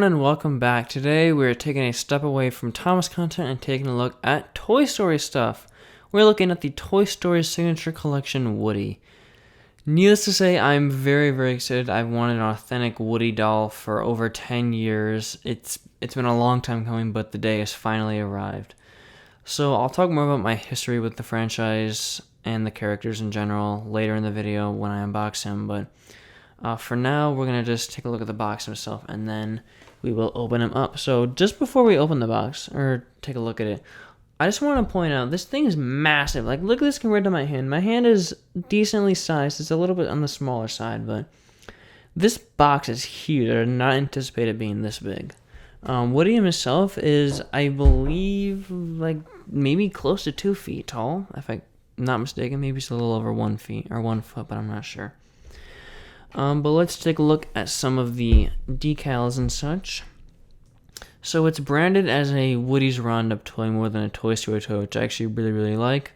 everyone, and welcome back. Today we're taking a step away from Thomas content and taking a look at Toy Story stuff. We're looking at the Toy Story Signature Collection Woody. Needless to say, I'm very, very excited. I've wanted an authentic Woody doll for over 10 years. It's been a long time coming, but the day has finally arrived. So I'll talk more about my history with the franchise and the characters in general later in the video when I unbox him, but for now, we're going to just take a look at the box himself, and then we will open him up. So just before we open the box, or take a look at it, I just want to point out, this thing is massive. Like, look at this compared to my hand. My hand is decently sized. It's a little bit on the smaller side, but this box is huge. I did not anticipate it being this big. Woody himself is, I believe, like, maybe close to 2 feet tall, if I'm not mistaken. Maybe it's a little over 1 foot, but I'm not sure. But let's take a look at some of the decals and such. So it's branded as a Woody's Roundup toy more than a Toy Story toy, which I actually really, really like.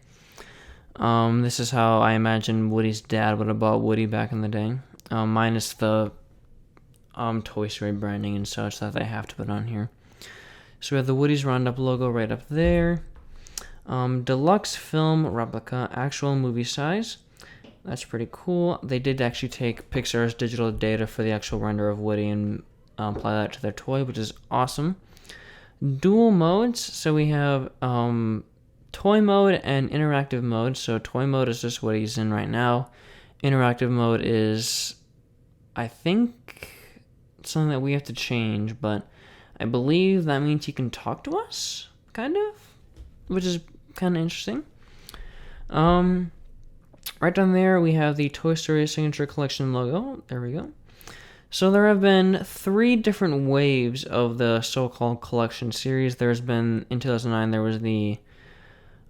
This is how I imagine Woody's dad would have bought Woody back in the day. Minus the Toy Story branding and such that they have to put on here. So we have the Woody's Roundup logo right up there. Deluxe film replica, actual movie size. That's pretty cool. They did actually take Pixar's digital data for the actual render of Woody and apply that to their toy, which is awesome. Dual modes. So we have toy mode and interactive mode. So toy mode is just what he's in right now. Interactive mode is, I think, something that we have to change, but I believe that means he can talk to us, kind of, which is kind of interesting. Right down there, we have the Toy Story Signature Collection logo. There we go. So there have been 3 different waves of the so-called collection series. There's been, in 2009, there was the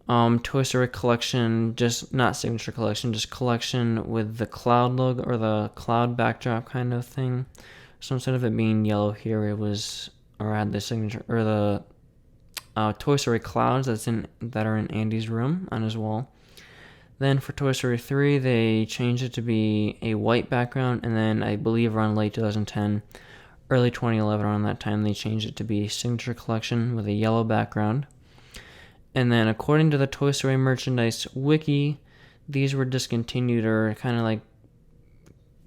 Toy Story Collection, just not Signature Collection, just collection with the cloud logo, or the cloud backdrop kind of thing. So instead of it being yellow here, it was, or had the signature, or the Toy Story clouds that are in Andy's room on his wall. Then for Toy Story 3, they changed it to be a white background, and then I believe around late 2010, early 2011, around that time, they changed it to be Signature Collection with a yellow background. And then according to the Toy Story merchandise wiki, these were discontinued or kind of like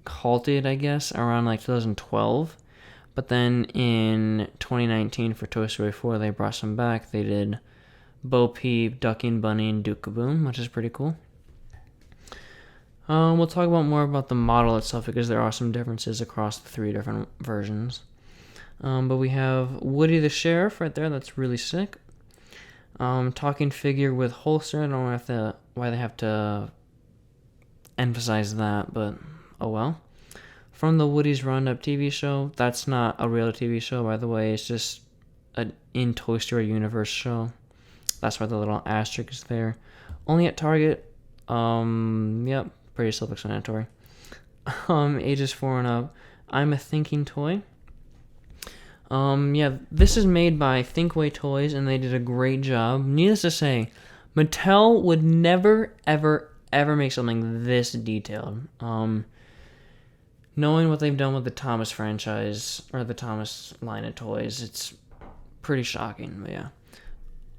halted, I guess, around like 2012. But then in 2019 for Toy Story 4, they brought some back. They did Bo Peep, Ducky and Bunny, and Duke Kaboom, which is pretty cool. We'll talk more about the model itself because there are some differences across the 3 different versions. But we have Woody the Sheriff right there. That's really sick. Talking figure with holster. I don't know why they have to emphasize that, but oh well. From the Woody's Roundup TV show. That's not a real TV show, by the way. It's just an in Toy Story universe show. That's why the little asterisk is there. Only at Target. Yep. Pretty self-explanatory. Ages 4 and up. I'm a Thinking Toy. Yeah, this is made by Thinkway Toys, and they did a great job. Needless to say, Mattel would never, ever, ever make something this detailed. Knowing what they've done with the Thomas franchise, or the Thomas line of toys, it's pretty shocking, but yeah.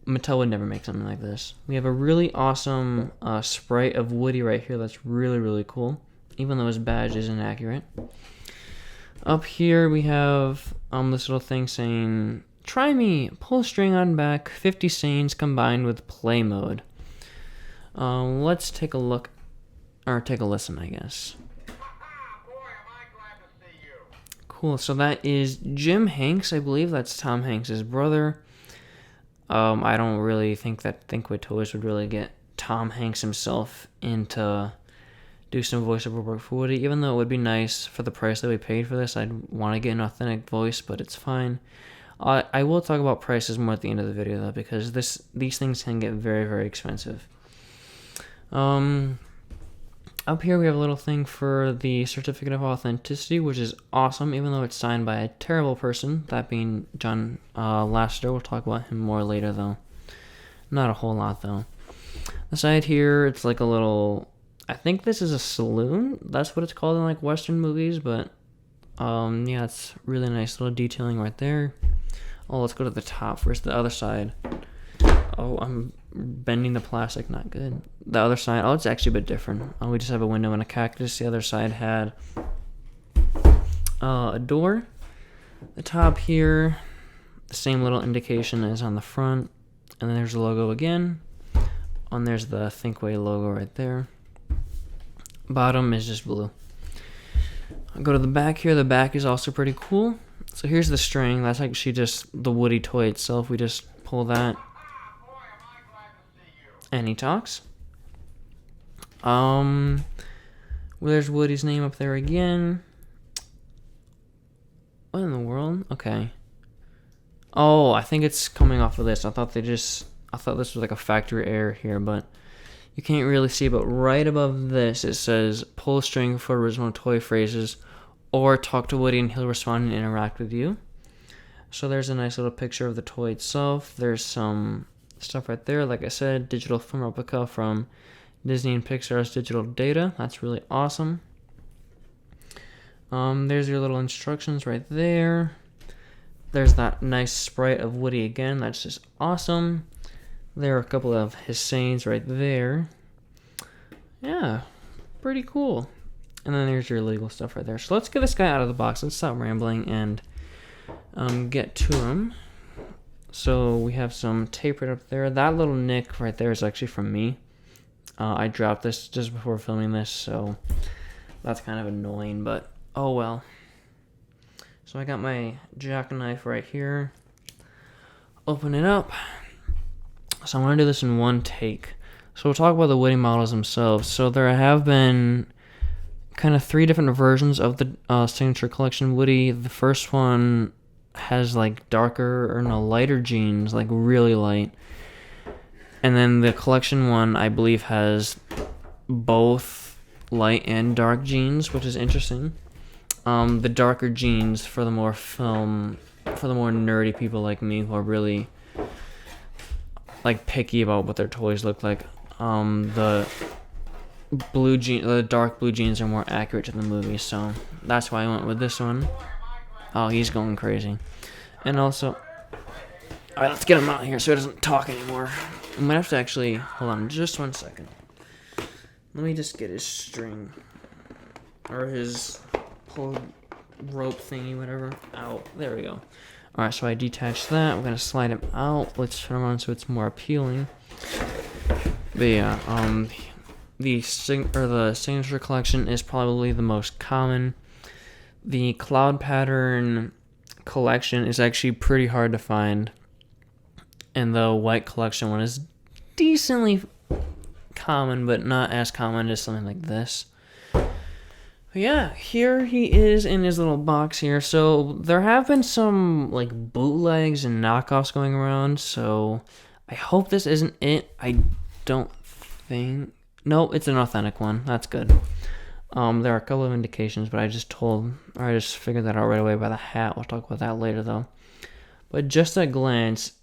Mattel would never make something like this. We have a really awesome sprite of Woody right here that's really, really cool, even though his badge isn't accurate. Up here we have this little thing saying, "Try me, pull string on back, 50 scenes combined with play mode." Let's take a look, or take a listen, I guess. Boy, am I glad to see you. Cool, so that is Jim Hanks, I believe. That's Tom Hanks' brother. I don't really think that Thinkway Toys would really get Tom Hanks himself in to do some voiceover work for Woody, even though it would be nice for the price that we paid for this. I'd want to get an authentic voice, but it's fine. I will talk about prices more at the end of the video, though, because these things can get very, very expensive. Up here we have a little thing for the certificate of authenticity, which is awesome, even though it's signed by a terrible person, that being John Lasseter. We'll talk about him more later, though. Not a whole lot, though. The side here, it's like a little, I think this is a saloon. That's what it's called in like Western movies, but Yeah, it's really nice little detailing right there. Oh, let's go to the top. Where's the other side? Oh, I'm bending the plastic, not good. The other side, oh, it's actually a bit different. We just have a window and a cactus. The other side had a door. The top here, the same little indication as on the front. And then there's the logo again. And there's the Thinkway logo right there. Bottom is just blue. I'll go to the back here. The back is also pretty cool. So here's the string. That's actually just the Woody toy itself. We just pull that. And he talks. There's Woody's name up there again. What in the world? Okay. Oh, I think it's coming off of this. I thought this was like a factory error here, but you can't really see. But right above this, it says pull a string for original toy phrases, or talk to Woody and he'll respond and interact with you. So there's a nice little picture of the toy itself. There's some stuff right there. Like I said, digital film replica from Disney and Pixar's digital data. That's really awesome. There's your little instructions right there. There's that nice sprite of Woody again. That's just awesome. There are a couple of his sayings right there. Yeah, pretty cool. And then there's your legal stuff right there. So let's get this guy out of the box. Let's stop rambling and get to him. So we have some tape right up there. That little nick right there is actually from me. I dropped this just before filming this, so that's kind of annoying, but oh well. So I got my jackknife right here. Open it up. So I'm going to do this in one take. So we'll talk about the Woody models themselves. So there have been kind of 3 different versions of the Signature Collection Woody. The first one has like lighter jeans, like really light. And then the collection one, I believe, has both light and dark jeans, which is interesting. The darker jeans for the more nerdy people like me who are really like picky about what their toys look like. The dark blue jeans are more accurate to the movie, so that's why I went with this one. Oh, he's going crazy. And also, alright, let's get him out of here so he doesn't talk anymore. I might have to actually, hold on just 1 second. Let me just get his string, or his pull rope thingy, whatever, out. There we go. Alright, so I detached that. We're going to slide him out. Let's turn him on so it's more appealing. But yeah, the Signature Collection is probably the most common. The Cloud Pattern Collection is actually pretty hard to find. And the White Collection one is decently common, but not as common as something like this. But yeah, here he is in his little box here. So there have been some like bootlegs and knockoffs going around. So I hope this isn't it. I don't think. Nope, it's an authentic one. That's good. There are a couple of indications, but I just figured that out right away by the hat. We'll talk about that later though. But just at a glance,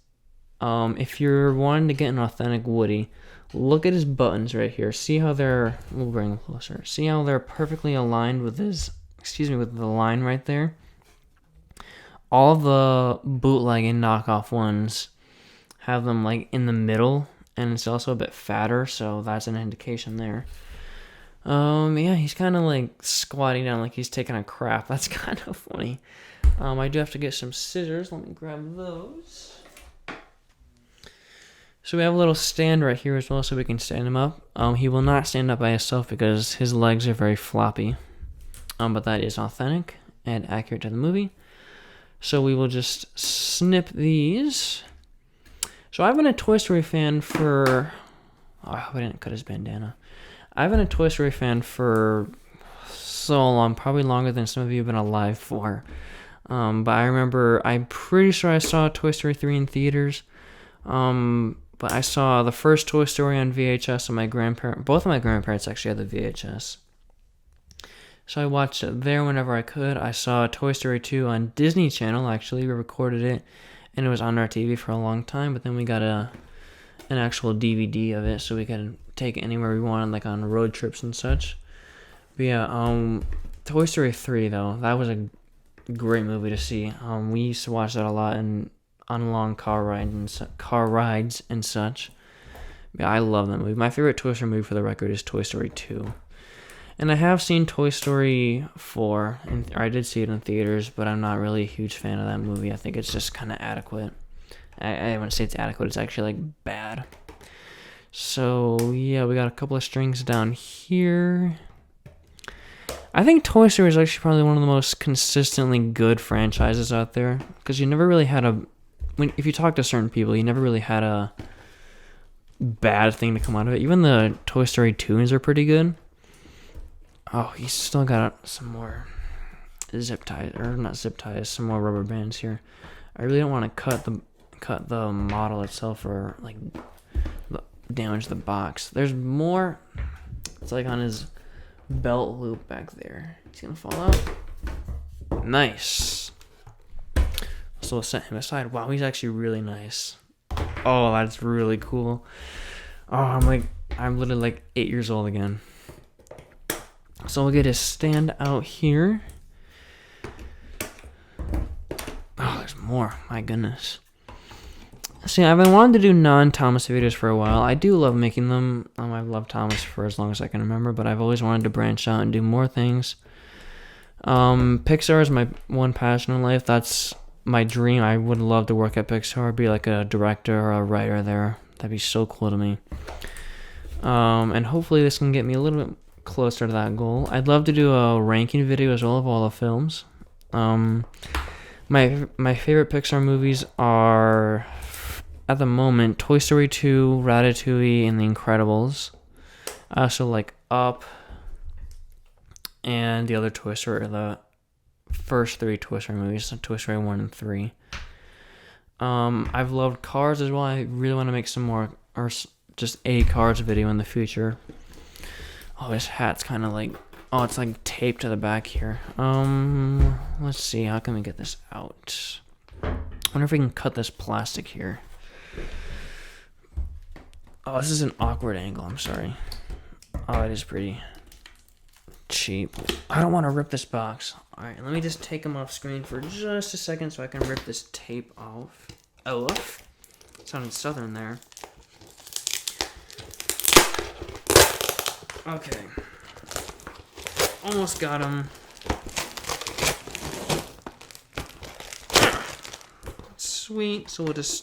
if you're wanting to get an authentic Woody, look at his buttons right here. See how we'll bring them closer. See how they're perfectly aligned with with the line right there? All the bootleg and knockoff ones have them like in the middle, and it's also a bit fatter, so that's an indication there. Yeah, he's kind of like squatting down like he's taking a crap. That's kind of funny. I do have to get some scissors. Let me grab those. So we have a little stand right here as well, so we can stand him up. He will not stand up by himself because his legs are very floppy. But that is authentic and accurate to the movie. So we will just snip these. So I've been a Toy Story fan for... Oh, I hope I didn't cut his bandana. I've been a Toy Story fan for so long, probably longer than some of you have been alive for. But I remember, I'm pretty sure I saw Toy Story 3 in theaters. But I saw the first Toy Story on VHS, and both of my grandparents actually had the VHS. So I watched it there whenever I could. I saw Toy Story 2 on Disney Channel, actually. We recorded it, and it was on our TV for a long time, but then we got an actual DVD of it, so we could take it anywhere we wanted, like on road trips and such. But yeah, Toy Story 3, though, that was a great movie to see. We used to watch that a lot on long car rides and such. Yeah, I love that movie. My favorite Toy Story movie, for the record, is Toy Story 2. And I have seen Toy Story 4, and I did see it in theaters, but I'm not really a huge fan of that movie. I think it's just kind of adequate. I wouldn't say it's adequate, it's actually like bad. So yeah, we got a couple of strings down here. I think Toy Story is actually probably one of the most consistently good franchises out there, because you never really had if you talk to certain people, you never really had a bad thing to come out of it. Even the Toy Story tunes are pretty good. Oh, he's still got some more zip ties, or not zip ties, some more rubber bands here. I really don't want to cut the model itself, or like damage the box. There's more. It's like on his belt loop back there. He's gonna fall out. Nice. So we'll set him aside. Wow, he's actually really nice. Oh, that's really cool. Oh, I'm literally like 8 years old again. So we'll get his stand out here. Oh, there's more. My goodness. See, I've been wanting to do non-Thomas videos for a while. I do love making them. I've loved Thomas for as long as I can remember, but I've always wanted to branch out and do more things. Pixar is my one passion in life. That's my dream. I would love to work at Pixar, be like a director or a writer there. That'd be so cool to me. And hopefully this can get me a little bit closer to that goal. I'd love to do a ranking video as well of all the films. My favorite Pixar movies are, at the moment, Toy Story 2, Ratatouille, and The Incredibles. I also like Up and the other Toy Story, the first 3 Toy Story movies, so Toy Story 1 and 3. I've loved Cars as well. I really want to make some more, or just a Cars video in the future. Oh, this hat's kind of like, oh, it's like taped to the back here. Let's see, how can we get this out? I wonder if we can cut this plastic here. Oh, this is an awkward angle, I'm sorry. Oh, it is pretty cheap. I don't want to rip this box. Alright, let me just take them off screen for just a second so I can rip this tape off. Oh, sounded southern there. Okay. Almost got him. Sweet. So let's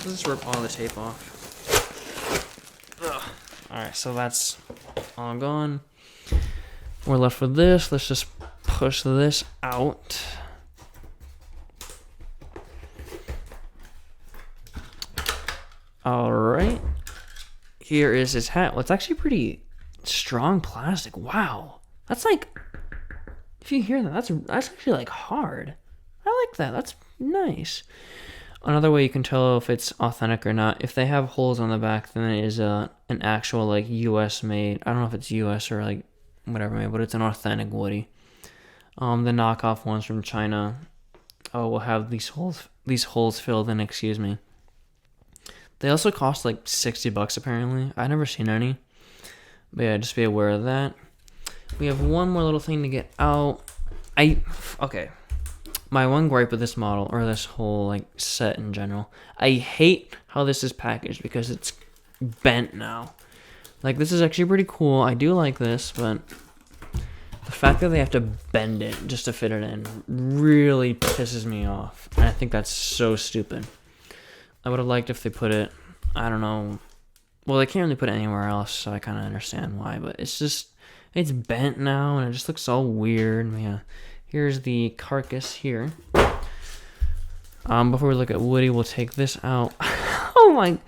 just rip all the tape off. Alright, so that's all gone. We're left with this. Let's just push this out. Alright. Here is his hat. Well, it's actually pretty strong plastic. Wow. That's like, if you hear that, that's actually like hard. I like that. That's nice. Another way you can tell if it's authentic or not, if they have holes on the back, then it is an actual like US made. I don't know if it's US or like whatever made, but it's an authentic Woody. The knockoff ones from China, will have these holes filled in. Excuse me. They also cost like $60 apparently. I've never seen any. But yeah, just be aware of that. We have one more little thing to get out. Okay. My one gripe with this model, or this whole like set in general, I hate how this is packaged because it's bent now. Like, this is actually pretty cool. I do like this, but the fact that they have to bend it just to fit it in really pisses me off. And I think that's so stupid. I would have liked if they put it, I don't know. Well, they can't really put it anywhere else, so I kind of understand why. But it's bent now, and it just looks all weird. Yeah. Here's the carcass here. Before we look at Woody, we'll take this out. Oh my,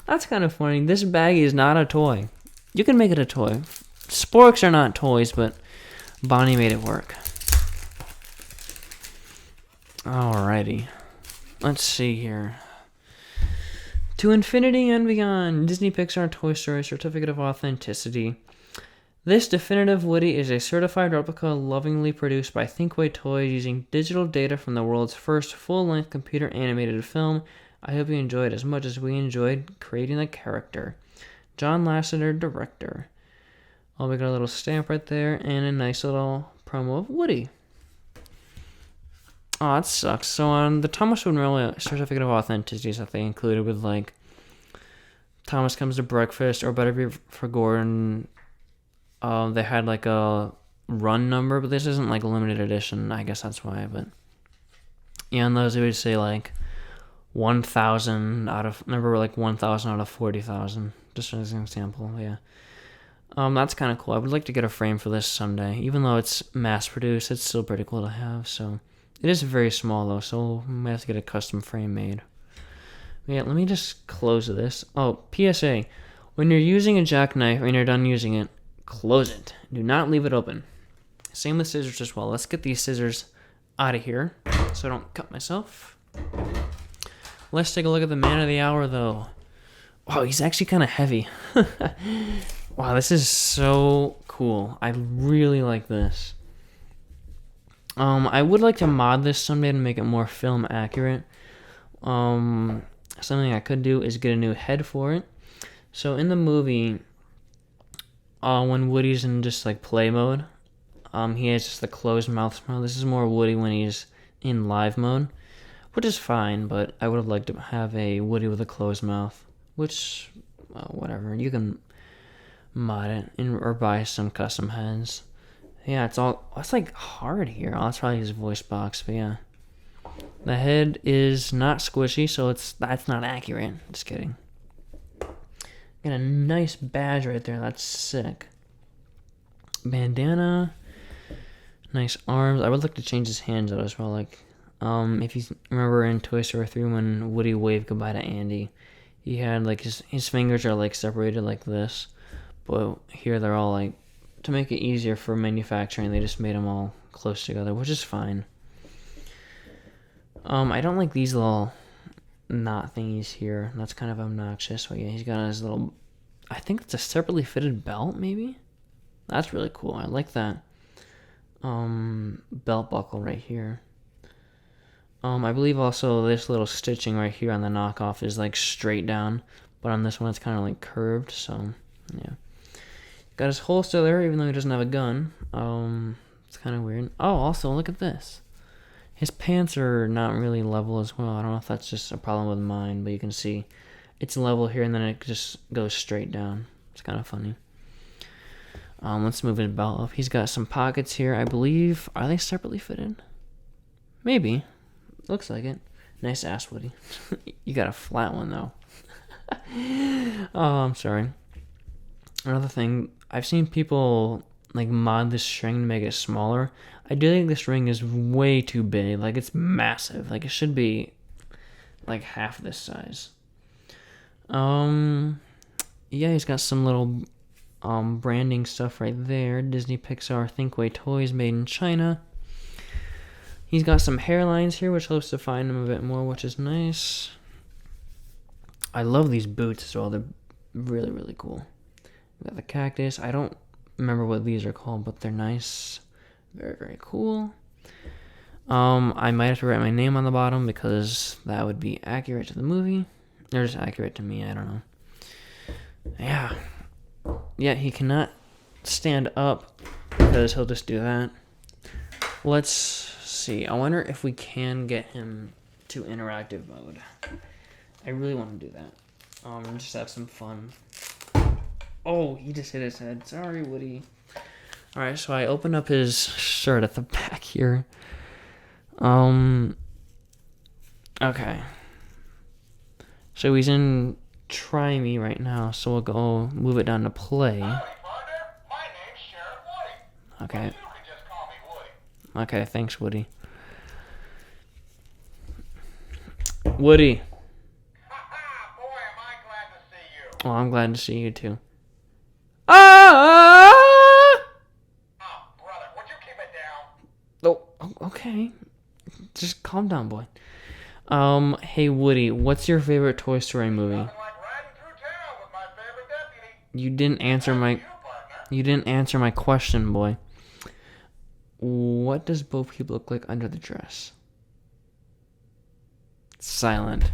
that's kind of funny. This bag is not a toy. You can make it a toy. Sporks are not toys, but Bonnie made it work. Alrighty. Let's see here. To Infinity and Beyond, Disney Pixar Toy Story Certificate of Authenticity. This definitive Woody is a certified replica lovingly produced by Thinkway Toys using digital data from the world's first full-length computer animated film. I hope you enjoyed as much as we enjoyed creating the character. John Lasseter, director. Oh, we got a little stamp right there and a nice little promo of Woody. Oh, that sucks. So on the Thomas Monroe certificate of authenticity that they included with like Thomas comes to breakfast or better be for Gordon, they had like a run number, but this isn't like a limited edition. I guess that's why. But yeah, on those it would say like 1,000 out of number like 1,000 out of 40,000. Just as an example, yeah. That's kind of cool. I would like to get a frame for this someday. Even though it's mass produced, it's still pretty cool to have. So it is very small though, so we might have to get a custom frame made. Yeah, let me just close this. Oh, PSA. When you're using a jackknife and you're done using it, close it. Do not leave it open. Same with scissors as well. Let's get these scissors out of here so I don't cut myself. Let's take a look at the man of the hour though. Wow, he's actually kind of heavy. Wow, this is so cool. I really like this. I would like to mod this someday to make it more film accurate. Something I could do is get a new head for it. So in the movie, when Woody's in just like play mode, he has just the closed mouth smile. This is more Woody when he's in live mode, which is fine, but I would have liked to have a Woody with a closed mouth, which, whatever. You can mod it or buy some custom heads. Yeah, it's like hard here. Oh, that's probably his voice box, but yeah. The head is not squishy, so that's not accurate. Just kidding. Got a nice badge right there. That's sick. Bandana. Nice arms. I would like to change his hands out as well. Like, if you remember in Toy Story 3 when Woody waved goodbye to Andy, he had like his fingers are like separated like this, but here they're all like, to make it easier for manufacturing, they just made them all close together, which is fine. I don't like these little knot thingies here. That's kind of obnoxious. But yeah, he's got his little, I think it's a separately fitted belt, maybe? That's really cool. I like that. Belt buckle right here. I believe also this little stitching right here on the knockoff is like straight down, but on this one it's kind of like curved, so yeah. Got his holster there, even though he doesn't have a gun. It's kind of weird. Oh, also, look at this. His pants are not really level as well. I don't know if that's just a problem with mine, but you can see it's level here, and then it just goes straight down. It's kind of funny. Let's move his belt up. He's got some pockets here, I believe. Are they separately fitted? Maybe. Looks like it. Nice ass, Woody. You got a flat one, though. Oh, I'm sorry. Another thing, I've seen people like mod this string to make it smaller. I do think this ring is way too big. Like, it's massive. Like, it should be like half this size. Yeah, he's got some little branding stuff right there. Disney Pixar Thinkway Toys made in China. He's got some hairlines here, which helps define him a bit more, which is nice. I love these boots as well. They're really, really cool. We got the cactus. I don't remember what these are called, but they're nice. Very, very cool. I might have to write my name on the bottom because that would be accurate to the movie. Or just accurate to me, I don't know. Yeah. Yeah, he cannot stand up because he'll just do that. Let's see. I wonder if we can get him to interactive mode. I really want to do that. Just have some fun. Oh, he just hit his head. Sorry, Woody. Alright, so I opened up his shirt at the back here. Okay. So he's in Try Me right now, so we'll go move it down to Play. Howdy, partner. My name's Sheriff Woody. Okay. You can just call me Woody. Okay, thanks, Woody. Woody. Boy, am I glad to see you. Oh, I'm glad to see you too. Ah! Oh, brother, would you keep it down? Oh, okay. Just calm down, boy. Hey, Woody, what's your favorite Toy Story movie? Nothing like riding through town with my favorite deputy. You didn't answer my... You, partner. You didn't answer my question, boy. What does Bo Peep look like under the dress? Silent.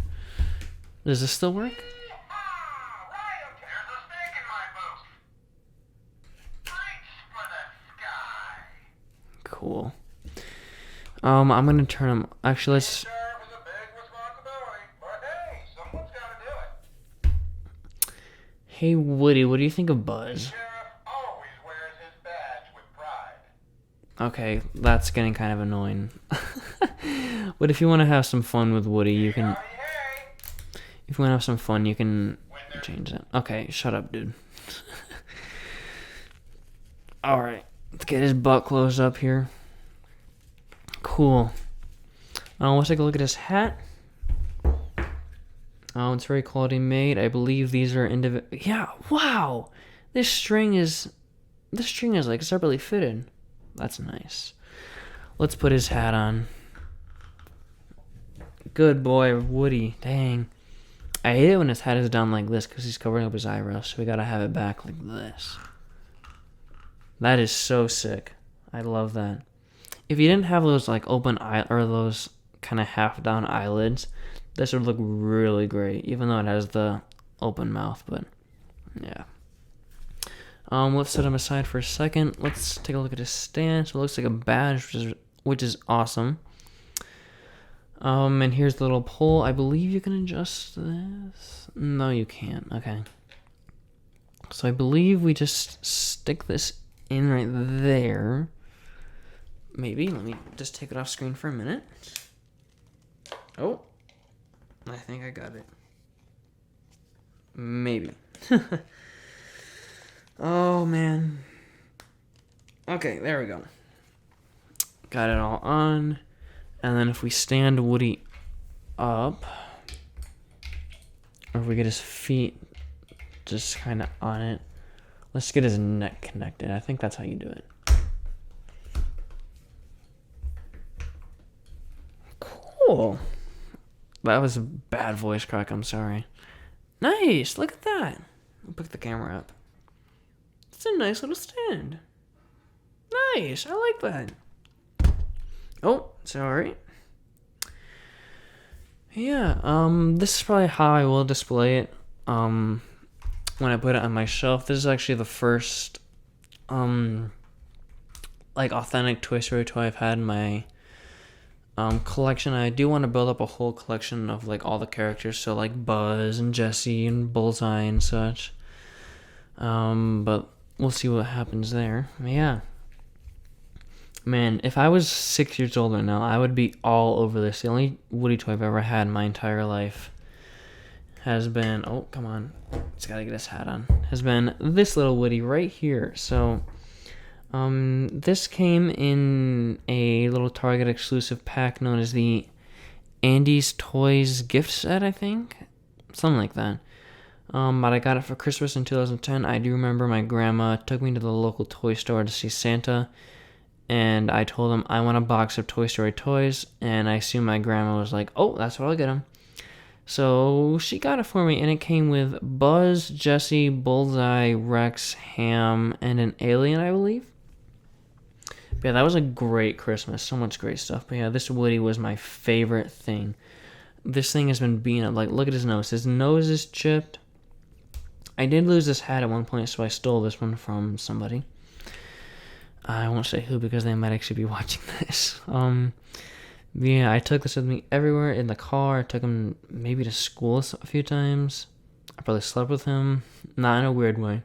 Does this still work? Right, okay. There's a snake in my boot. Reach for the sky. Cool. I'm gonna turn him. Actually, let's. Serve is a big responsibility, but hey, someone's got to do it. Hey Woody, what do you think of Buzz? Sheriff always wears his badge with pride. Okay, that's getting kind of annoying. But if you want to have some fun with Woody, you can. Howdy, hey. If you want to have some fun, you can change that. Okay, shut up, dude. Alright, let's get his butt closed up here. Cool. Let's take a look at his hat. Oh, it's very quality made. I believe these are individual. Yeah, wow! This string is like separately fitted. That's nice. Let's put his hat on. Good boy, Woody. Dang. I hate it when his hat is down like this because he's covering up his eyebrows, so we gotta have it back like this. That is so sick. I love that. If you didn't have those like open eye or those kind of half down eyelids, this would look really great, even though it has the open mouth, but yeah. Let's set him aside for a second. Let's take a look at his stance. It looks like a badge, which is awesome. And here's the little pole. I believe you can adjust this. No, you can't. Okay. So I believe we just stick this in right there. Maybe. Let me just take it off screen for a minute. Oh. I think I got it. Maybe. Oh, man. Okay, there we go. Got it all on. And then if we stand Woody up, or if we get his feet just kind of on it, let's get his neck connected. I think that's how you do it. Cool. That was a bad voice crack, I'm sorry. Nice, look at that. I'll pick the camera up. It's a nice little stand. Nice, I like that. Oh, sorry. Yeah, this is probably how I will display it, when I put it on my shelf. This is actually the first, like, authentic Toy Story toy I've had in my, collection. I do want to build up a whole collection of, like, all the characters, so, like, Buzz and Jessie and Bullseye and such. But we'll see what happens there. Yeah. Man, if I was 6 years older now, I would be all over this. The only Woody toy I've ever had in my entire life has been... Oh, come on. Just gotta get his hat on. Has been this little Woody right here. So, this came in a little Target exclusive pack known as the Andy's Toys gift set, I think. Something like that. But I got it for Christmas in 2010. I do remember my grandma took me to the local toy store to see Santa. And I told him I want a box of Toy Story toys, and I assume my grandma was like, oh, that's what I'll get him. So she got it for me, and it came with Buzz, Jessie, Bullseye, Rex, Ham, and an alien, I believe. But yeah, that was a great Christmas. So much great stuff. But yeah, this Woody was my favorite thing. This thing has been being up. Like, look at his nose. His nose is chipped. I did lose this hat at one point, so I stole this one from somebody. I won't say who because they might actually be watching this. Yeah, I took this with me everywhere in the car. I took him maybe to school a few times. I probably slept with him. Not in a weird way.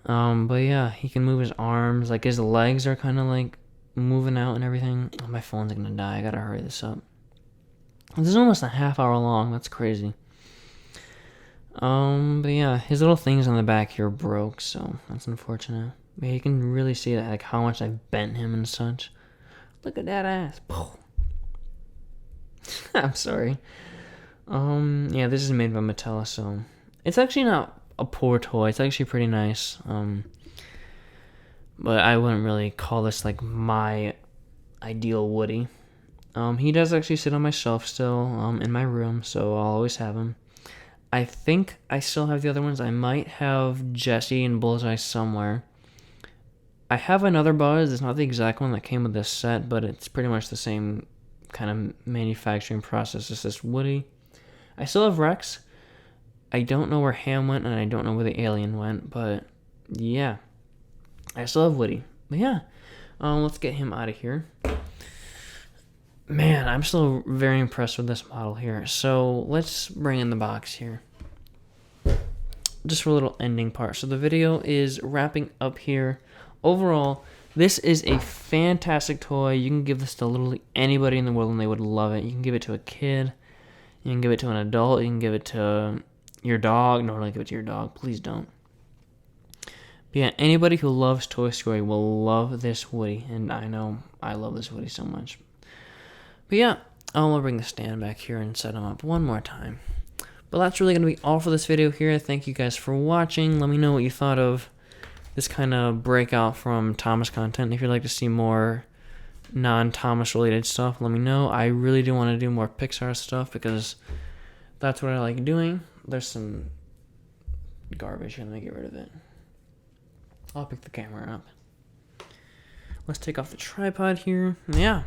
But yeah, he can move his arms. Like, his legs are kind of like moving out and everything. Oh, my phone's gonna die. I gotta hurry this up. This is almost a half hour long. That's crazy. But yeah, his little things on the back here broke, so that's unfortunate. But you can really see that, like, how much I've bent him and such. Look at that ass. I'm sorry. Yeah, this is made by Mattel, so it's actually not a poor toy. It's actually pretty nice. But I wouldn't really call this like my ideal Woody. He does actually sit on my shelf still, in my room, so I'll always have him. I think I still have the other ones. I might have Jessie and Bullseye somewhere. I have another Buzz. It's not the exact one that came with this set, but it's pretty much the same kind of manufacturing process as this Woody. I still have Rex. I don't know where Ham went, and I don't know where the alien went, but yeah. I still have Woody. But yeah, let's get him out of here. man, I'm still very impressed with this model here. So let's bring in the box here. Just for a little ending part. So the video is wrapping up here. Overall, this is a fantastic toy. You can give this to literally anybody in the world and they would love it. You can give it to a kid. You can give it to an adult. You can give it to your dog. No, don't give it to your dog. Please don't. But yeah, anybody who loves Toy Story will love this Woody. And I know I love this Woody so much. But yeah, I'm going to bring the stand back here and set him up one more time. But that's really going to be all for this video here. Thank you guys for watching. Let me know what you thought of this kind of breakout from Thomas content. If you'd like to see more non-Thomas related stuff, let me know. I really do want to do more Pixar stuff because that's what I like doing. There's some garbage here. Let me get rid of it. I'll pick the camera up. Let's take off the tripod here. Yeah.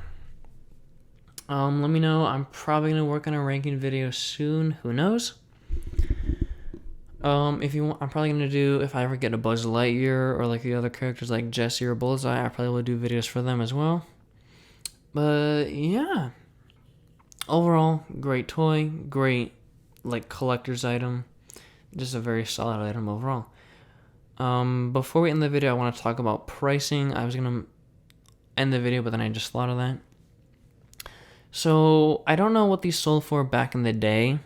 Let me know. I'm probably going to work on a ranking video soon. Who knows? If you want, I'm probably going to do, if I ever get a Buzz Lightyear or like the other characters like Jessie or Bullseye, I probably will do videos for them as well. But yeah. Overall, great toy. Great, like, collector's item. Just a very solid item overall. Before we end the video, I want to talk about pricing. I was going to end the video, but then I just thought of that. So, I don't know what these sold for back in the day.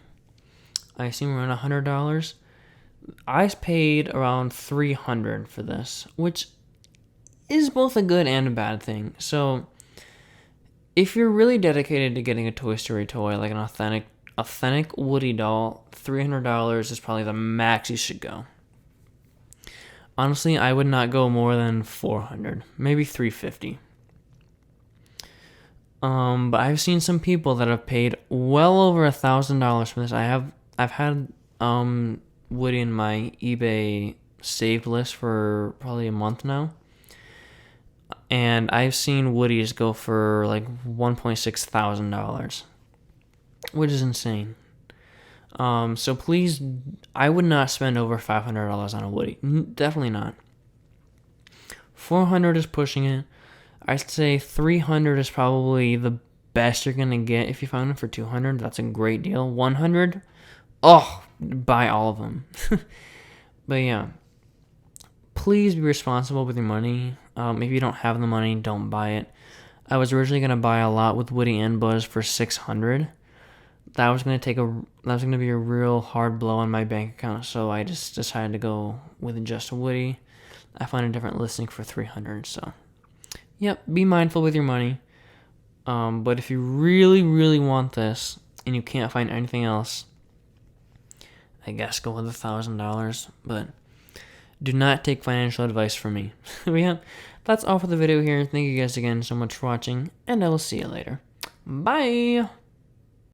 I assume around $100. I paid around $300 for this, which is both a good and a bad thing. So, if you're really dedicated to getting a Toy Story toy, like an authentic Woody doll, $300 is probably the max you should go. Honestly, I would not go more than $400, maybe $350. But I've seen some people that have paid well over $1,000 for this. I've had Woody in my eBay saved list for probably a month now, and I've seen Woodies go for like $1.6 thousand, which is insane. So please, I would not spend over $500 on a Woody. Definitely not. $400 is pushing it. I'd say $300 is probably the best you're gonna get. If you find them for $200, that's a great deal. $100, oh, buy all of them. But yeah, please be responsible with your money. If you don't have the money, don't buy it. I was originally gonna buy a lot with Woody and Buzz for $600. That was gonna be a real hard blow on my bank account, so I just decided to go with just Woody. I found a different listing for $300, so yep, be mindful with your money. But if you really, really want this and you can't find anything else, I guess go with $1,000. But do not take financial advice from me. But yeah, that's all for the video here. Thank you guys again so much for watching, and I will see you later. Bye!